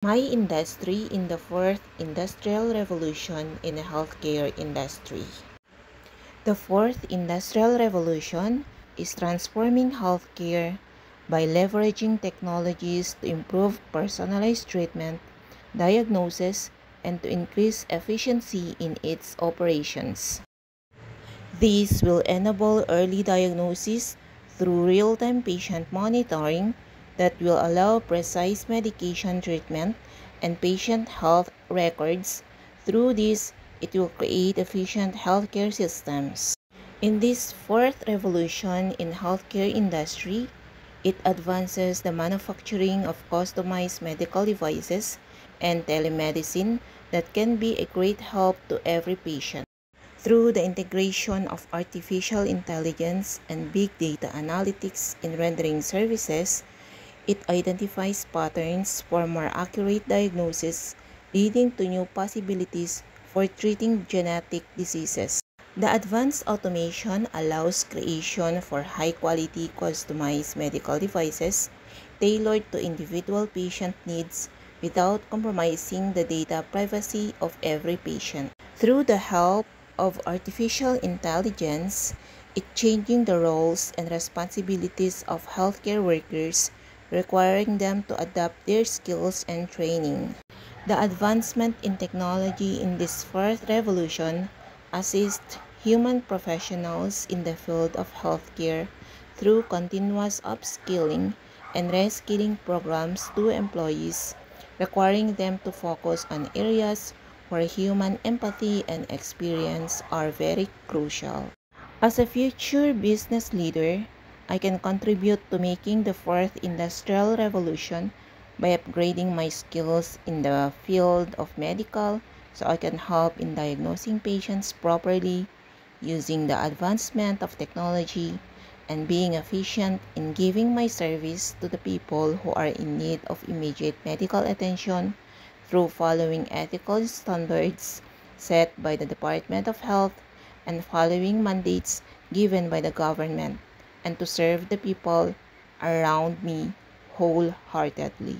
My industry in the fourth industrial revolution in the healthcare industry. The fourth industrial revolution is transforming healthcare by leveraging technologies to improve personalized treatment, diagnosis, and to increase efficiency in its operations. These will enable early diagnosis through real-time patient monitoring that will allow precise medication treatment and patient health records. Through this, it will create efficient healthcare systems. In this fourth revolution in healthcare industry, it advances the manufacturing of customized medical devices and telemedicine that can be a great help to every patient. Through the integration of artificial intelligence and big data analytics in rendering services, it identifies patterns for more accurate diagnosis, leading to new possibilities for treating genetic diseases. The advanced automation allows creation for high-quality customized medical devices tailored to individual patient needs without compromising the data privacy of every patient. Through the help of artificial intelligence, it changing the roles and responsibilities of healthcare workers, requiring them to adapt their skills and training. The advancement in technology in this fourth revolution assists human professionals in the field of healthcare through continuous upskilling and reskilling programs to employees, requiring them to focus on areas where human empathy and experience are very crucial. As a future business leader, I can contribute to making the fourth industrial revolution by upgrading my skills in the field of medical so I can help in diagnosing patients properly, using the advancement of technology, and being efficient in giving my service to the people who are in need of immediate medical attention through following ethical standards set by the Department of Health and following mandates given by the government, and to serve the people around me wholeheartedly.